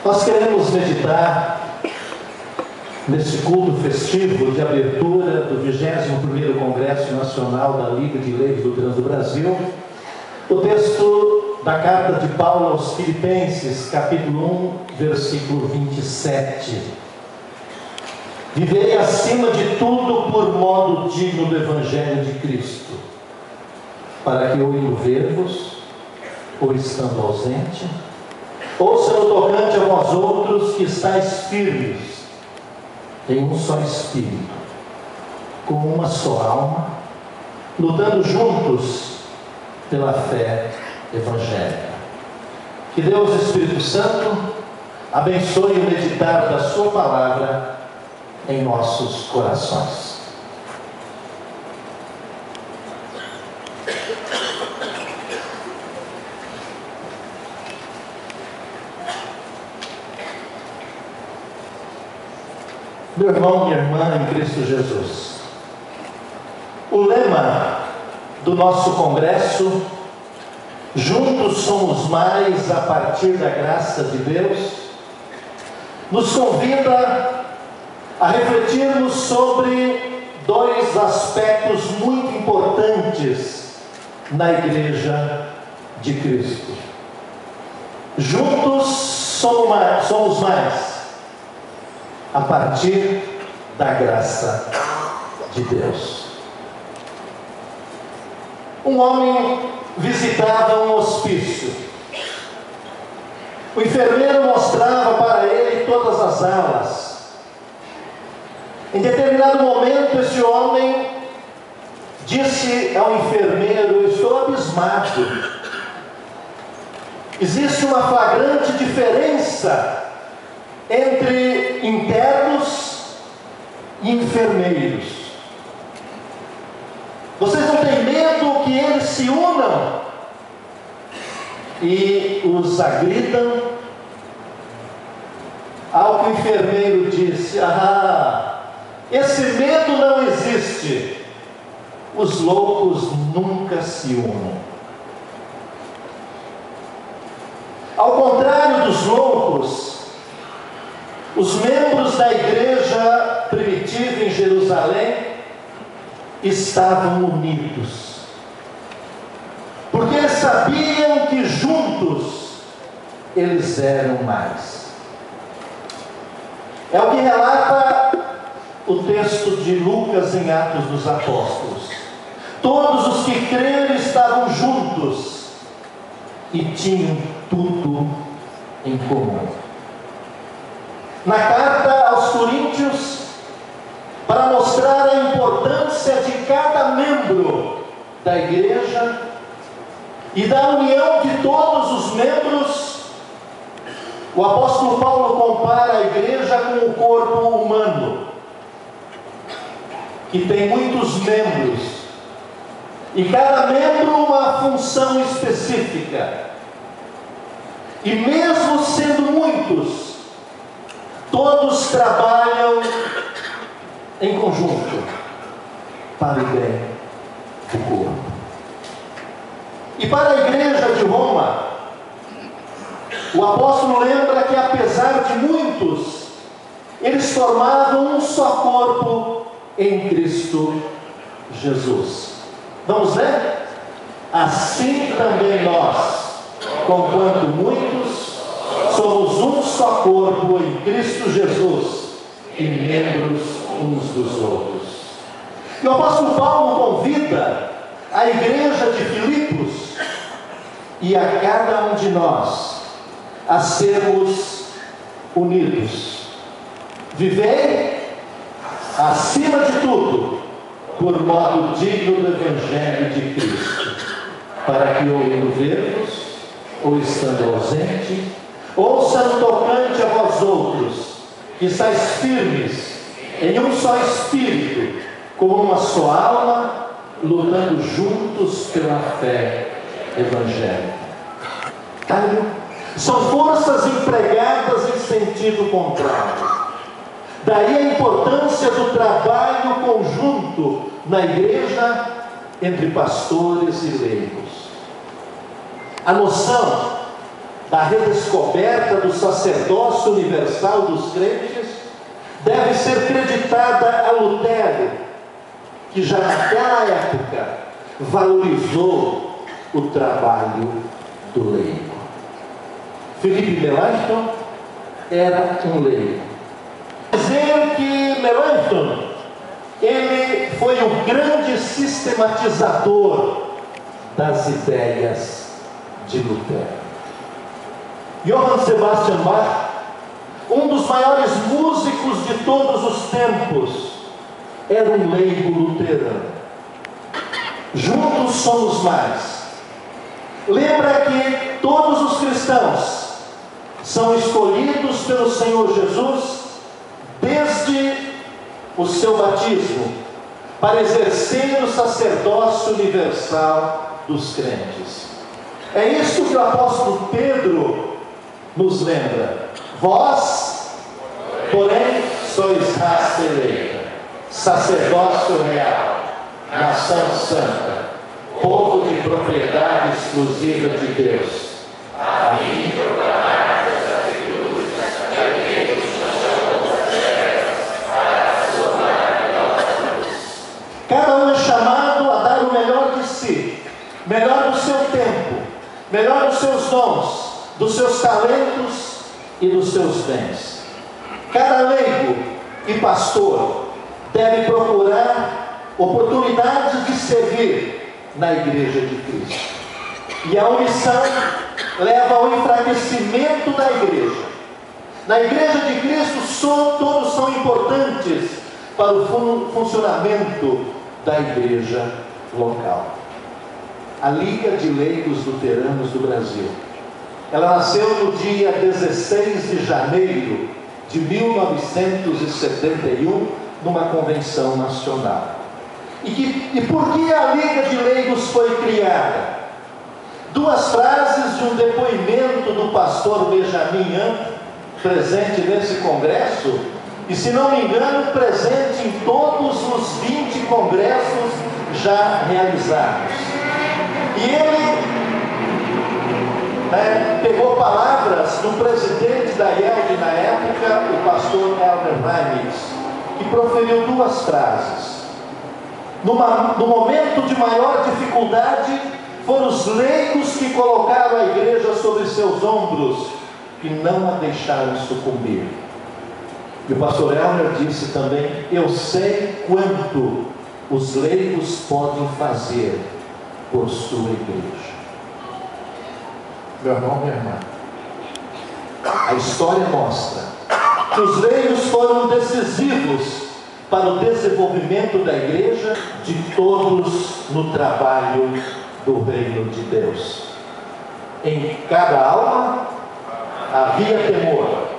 Nós queremos meditar neste culto festivo de abertura do 21º Congresso Nacional da Liga de Leigos Luteranos do Brasil, o texto da carta de Paulo aos Filipenses, capítulo 1, versículo 27. Vivei acima de tudo por modo digno do Evangelho de Cristo, para que ou indo ver-vos, ou estando ausente, ou sendo tocante a vós outros que estáis firmes em um só espírito, com uma só alma, lutando juntos pela fé evangélica. Que Deus Espírito Santo abençoe o meditar da sua palavra em nossos corações. Meu irmão, minha irmã em Cristo Jesus, o lema do nosso congresso, juntos somos mais a partir da graça de Deus, nos convida a refletirmos sobre dois aspectos muito importantes na Igreja de Cristo. Juntos somos mais a partir da graça de Deus. Um homem visitava um hospício. O enfermeiro mostrava para ele todas as alas. Em determinado momento, esse homem disse ao enfermeiro: estou abismado. Existe uma flagrante diferença entre internos e enfermeiros. Vocês não têm medo que eles se unam e os agridam? Ao que o enfermeiro disse: esse medo não existe. Os loucos nunca se unam. Ao contrário dos loucos, os membros da igreja primitiva em Jerusalém estavam unidos, porque eles sabiam que juntos eles eram mais. É o que relata o texto de Lucas em Atos dos Apóstolos. Todos os que creram estavam juntos e tinham tudo em comum. Na carta aos Coríntios, para mostrar a importância de cada membro da igreja e da união de todos os membros, o apóstolo Paulo compara a igreja com o corpo humano, que tem muitos membros, e cada membro uma função específica. E mesmo sendo muitos, todos trabalham em conjunto para o bem do corpo. E para a igreja de Roma, o apóstolo lembra que apesar de muitos, eles formavam um só corpo em Cristo Jesus. Vamos ler? Assim também nós, conquanto muitos, somos um só corpo em Cristo Jesus e membros uns dos outros. E o apóstolo Paulo convida a igreja de Filipos e a cada um de nós a sermos unidos. Vivei, acima de tudo, por modo digno do Evangelho de Cristo, para que ou indo ver-vos, ou estando ausente, ou sendo tocante a vós outros, que estáis firmes em um só espírito, como uma só alma, lutando juntos pela fé evangélica. São forças empregadas em sentido contrário. Daí a importância do trabalho conjunto na igreja entre pastores e leigos. A noção da redescoberta do sacerdócio universal dos crentes deve ser creditada a Lutero, que já naquela época valorizou o trabalho do leigo. Felipe Melanchthon era um leigo. Dizer que Melanchthon, ele foi o grande sistematizador das ideias de Lutero. Johann Sebastian Bach, um dos maiores músicos de todos os tempos, era um leigo luterano. Juntos somos mais. Lembra que todos os cristãos são escolhidos pelo Senhor Jesus desde o seu batismo para exercer o sacerdócio universal dos crentes. É isso que o apóstolo Pedro nos lembra. Vós, porém, sois raça eleita, sacerdócio real, nação santa, povo de propriedade exclusiva de Deus, a fim de proclamar as atitudes daquele que nos chamou das trevas para a sua maravilhosa luz. Cada um é chamado a dar o melhor de si, melhor do seu tempo, melhor dos seus dons, dos seus talentos e dos seus bens. Cada leigo e pastor deve procurar oportunidades de servir na igreja de Cristo. E a omissão leva ao enfraquecimento da igreja. Na igreja de Cristo, todos são importantes para o funcionamento da igreja local. A Liga de Leigos Luteranos do Brasil, ela nasceu no dia 16 de janeiro de 1971, numa convenção nacional. E por que a Liga de Leigos foi criada? Duas frases de um depoimento do pastor Benjamin Young, presente nesse congresso, e se não me engano, presente em todos os 20 congressos já realizados. E ele pegou palavras do presidente da IELD na época, o pastor Elmer Reimitz, que proferiu duas frases. No momento de maior dificuldade, foram os leigos que colocaram a igreja sobre seus ombros e não a deixaram sucumbir. E o pastor Elmer disse também: eu sei quanto os leigos podem fazer por sua igreja. Meu irmão, minha irmã, a história mostra que os leigos foram decisivos para o desenvolvimento da igreja, de todos no trabalho do reino de Deus. Em cada alma havia temor.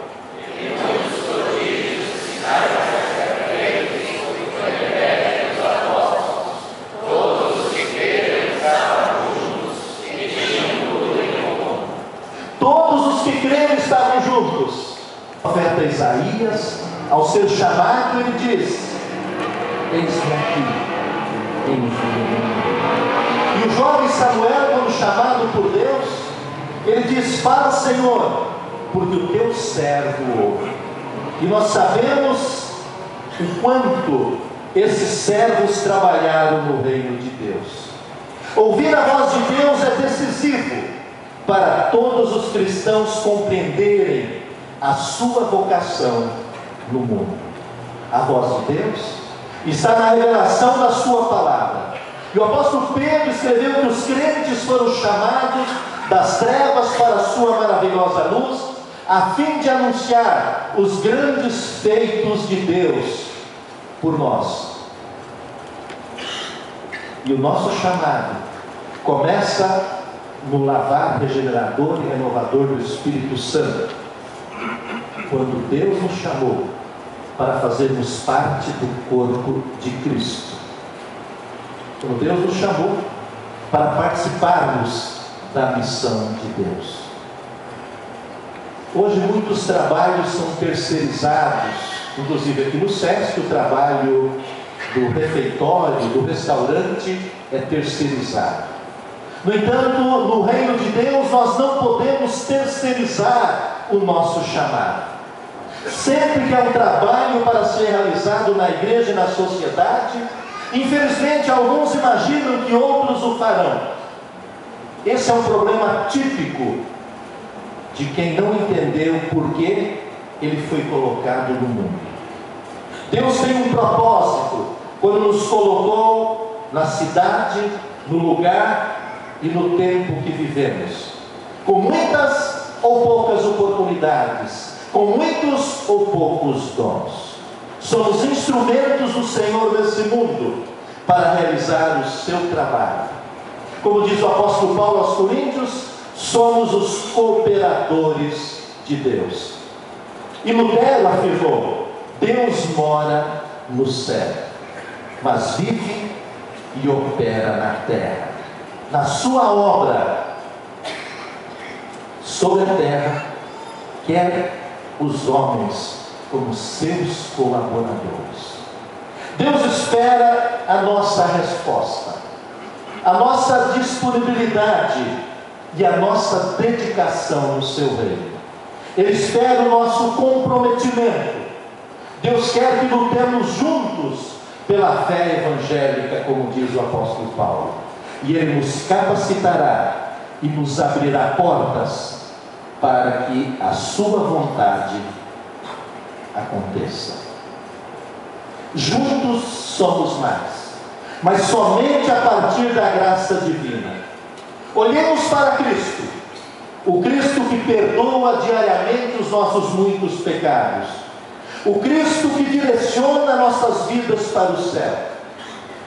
Todos os que creram estavam juntos. O profeta Isaías, ao ser chamado, ele diz: eis-me aqui, envia-me. E o jovem Samuel, quando chamado por Deus, ele diz: fala, Senhor, porque o teu servo ouve. E nós sabemos o quanto esses servos trabalharam no reino de Deus. Ouvir a voz de Deus é decisivo para todos os cristãos compreenderem a sua vocação no mundo. A voz de Deus está na revelação da sua palavra. E o apóstolo Pedro escreveu que os crentes foram chamados das trevas para a sua maravilhosa luz, a fim de anunciar os grandes feitos de Deus por nós. E o nosso chamado começa no lavar regenerador e renovador do Espírito Santo, quando Deus nos chamou para fazermos parte do corpo de Cristo. Quando Deus nos chamou para participarmos da missão de Deus. Hoje muitos trabalhos são terceirizados, inclusive aqui no SESC o trabalho do refeitório, do restaurante é terceirizado. No entanto, no reino de Deus, nós não podemos terceirizar o nosso chamado. Sempre que há um trabalho para ser realizado na igreja e na sociedade, infelizmente alguns imaginam que outros o farão. Esse é um problema típico de quem não entendeu por que ele foi colocado no mundo. Deus tem um propósito quando nos colocou na cidade, no lugar e no tempo que vivemos, com muitas ou poucas oportunidades, com muitos ou poucos dons. Somos instrumentos do Senhor nesse mundo para realizar o seu trabalho. Como diz o apóstolo Paulo aos Coríntios, somos os cooperadores de Deus. E Lutero afirmou: Deus mora no céu, mas vive e opera na terra, na sua obra sobre a terra, quer os homens como seus colaboradores. Deus espera a nossa resposta, a nossa disponibilidade e a nossa dedicação no seu reino. Ele espera o nosso comprometimento. Deus quer que lutemos juntos pela fé evangélica, como diz o apóstolo Paulo, e Ele nos capacitará e nos abrirá portas para que a sua vontade aconteça. Juntos somos mais, mas somente a partir da graça divina. Olhemos para Cristo, o Cristo que perdoa diariamente os nossos muitos pecados, o Cristo que direciona nossas vidas para o céu,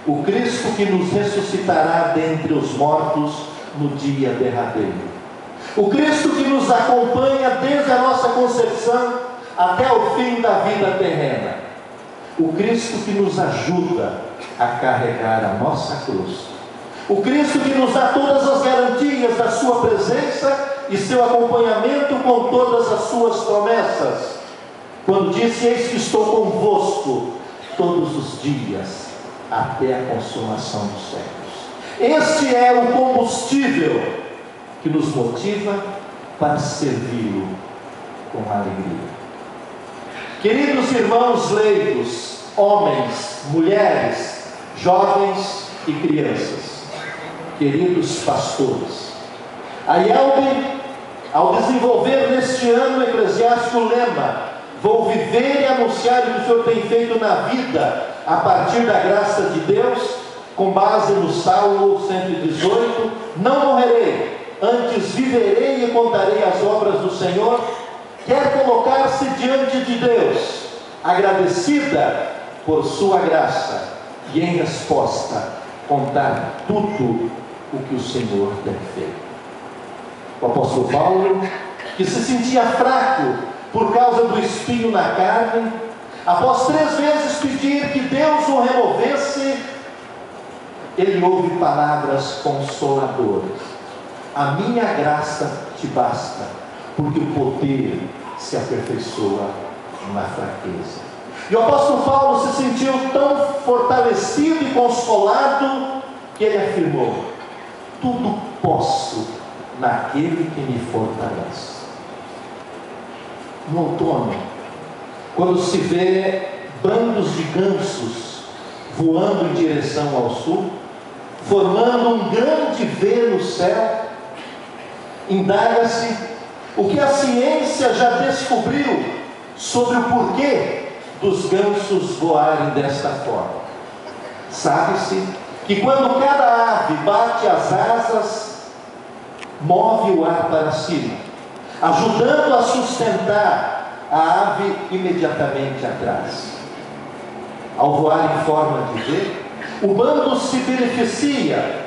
o Cristo que nos ressuscitará dentre os mortos no dia derradeiro, o Cristo que nos acompanha desde a nossa concepção até o fim da vida terrena, o Cristo que nos ajuda a carregar a nossa cruz, o Cristo que nos dá todas as garantias da sua presença e seu acompanhamento com todas as suas promessas, quando disse: eis que estou convosco todos os dias até a consumação dos séculos. Este é o combustível que nos motiva para servi-lo com alegria. Queridos irmãos leigos, homens, mulheres, jovens e crianças, queridos pastores, a IELB, ao desenvolver neste ano eclesiástico o lema: vou viver e anunciar o que o Senhor tem feito na vida a partir da graça de Deus, com base no Salmo 118, não morrerei, antes viverei e contarei as obras do Senhor, quer colocar-se diante de Deus, agradecida por sua graça, e em resposta, contar tudo o que o Senhor tem feito. O apóstolo Paulo, que se sentia fraco por causa do espinho na carne, após 3 vezes pedir que Deus o removesse, ele ouve palavras consoladoras: a minha graça te basta, porque o poder se aperfeiçoa na fraqueza. E o apóstolo Paulo se sentiu tão fortalecido e consolado que ele afirmou: tudo posso naquele que me fortalece. No outono, quando se vê bandos de gansos voando em direção ao sul, formando um grande V no céu, indaga-se o que a ciência já descobriu sobre o porquê dos gansos voarem desta forma. Sabe-se que quando cada ave bate as asas, move o ar para cima, ajudando a sustentar a ave imediatamente atrás. Ao voar em forma de V, o bando se beneficia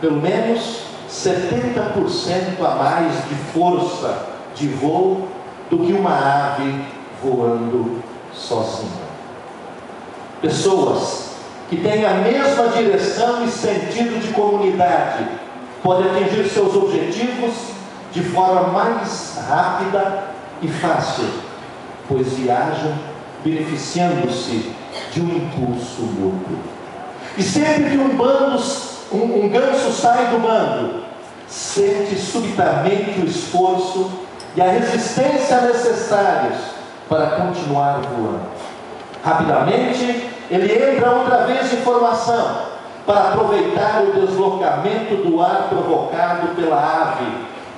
pelo menos 70% a mais de força de voo do que uma ave voando sozinha. Pessoas que têm a mesma direção e sentido de comunidade podem atingir seus objetivos de forma mais rápida e fácil, pois viajam beneficiando-se de um impulso mútuo. E sempre que um bando um ganso sai do bando, sente subitamente o esforço e a resistência necessários para continuar voando. Rapidamente, ele entra outra vez em formação para aproveitar o deslocamento do ar provocado pela ave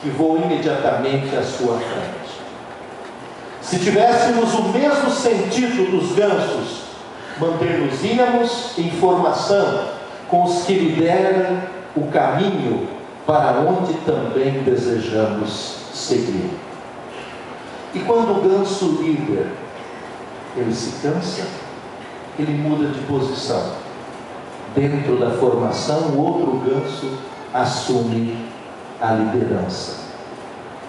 que voa imediatamente à sua frente. Se tivéssemos o mesmo sentido dos gansos, manter-nos-íamos em formação com os que lideram o caminho para onde também desejamos seguir. E quando o ganso líder, ele se cansa, ele muda de posição. Dentro da formação, o outro ganso assume a liderança.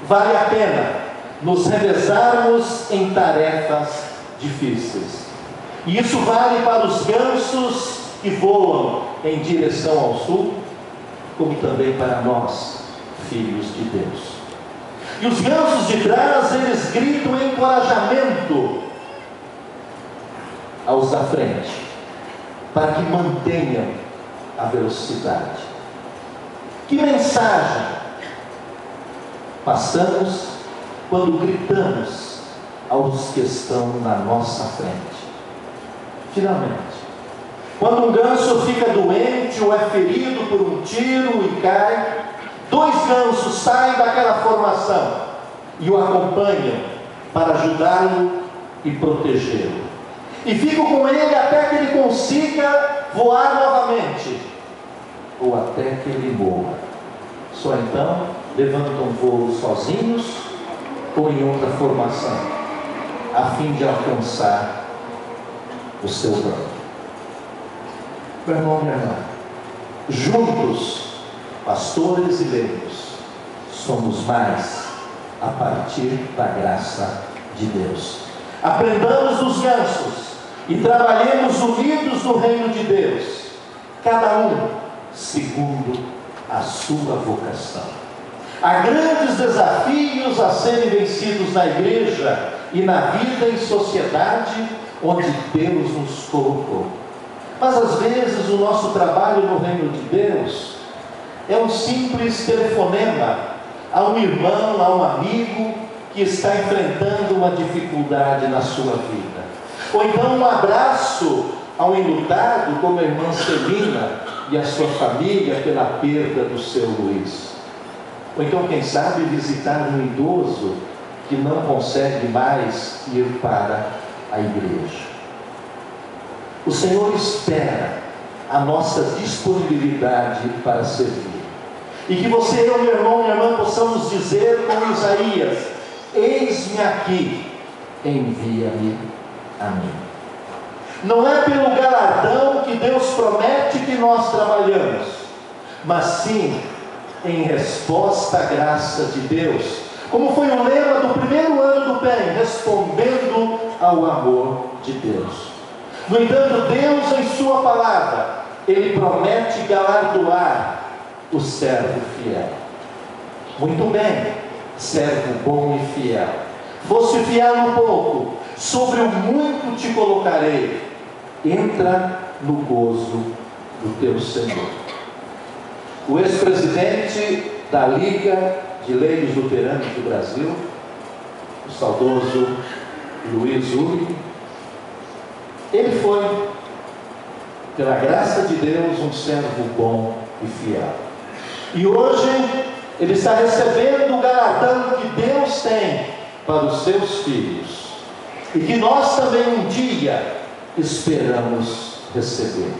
Vale a pena nos revezarmos em tarefas difíceis. E isso vale para os gansos que voam em direção ao sul, como também para nós, filhos de Deus. E os gansos de trás, eles gritam encorajamento aos da frente, para que mantenham a velocidade. Que mensagem passamos quando gritamos aos que estão na nossa frente? Finalmente, quando um ganso fica doente ou é ferido por um tiro e cai, 2 gansos saem daquela formação e o acompanham para ajudá-lo e protegê-lo. E ficam com ele até que ele consiga voar novamente, ou até que ele morra. Só então levantam voo sozinhos ou em outra formação, a fim de alcançar o seu banco. Meu irmão, minha irmã, juntos, pastores e leigos, somos mais a partir da graça de Deus. Aprendamos dos gansos e trabalhemos unidos no reino de Deus, cada um segundo a sua vocação. Há grandes desafios a serem vencidos na igreja e na vida em sociedade onde Deus nos colocou. Mas às vezes o nosso trabalho no reino de Deus é um simples telefonema a um irmão, a um amigo que está enfrentando uma dificuldade na sua vida. Ou então um abraço a um enlutado como a irmã Celina e a sua família pela perda do seu Luiz. Ou então, quem sabe, visitar um idoso que não consegue mais ir para a igreja. O Senhor espera a nossa disponibilidade para servir. E que você, eu, meu irmão, minha irmã, possamos dizer como Isaías: eis-me aqui, envia-me a mim. Não é pelo galardão que Deus promete que nós trabalhamos, mas sim em resposta à graça de Deus, como foi o lema do primeiro ano do PEN, respondendo ao amor de Deus. No entanto, Deus, em sua palavra, Ele promete galardoar o servo fiel. Muito bem, servo bom e fiel. Fosse fiel no pouco, sobre o muito te colocarei. Entra no gozo do teu Senhor. O ex-presidente da Liga de Leigos Luteranos do Brasil, o saudoso Luiz Ulrich, ele foi, pela graça de Deus, um servo bom e fiel. E hoje ele está recebendo o galardão que Deus tem para os seus filhos, e que nós também um dia esperamos receber.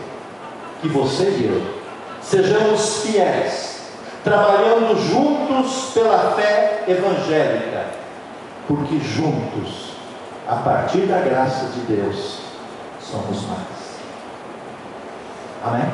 Que você e eu sejamos fiéis, trabalhando juntos pela fé evangélica, porque juntos, a partir da graça de Deus, somos mais. Amém?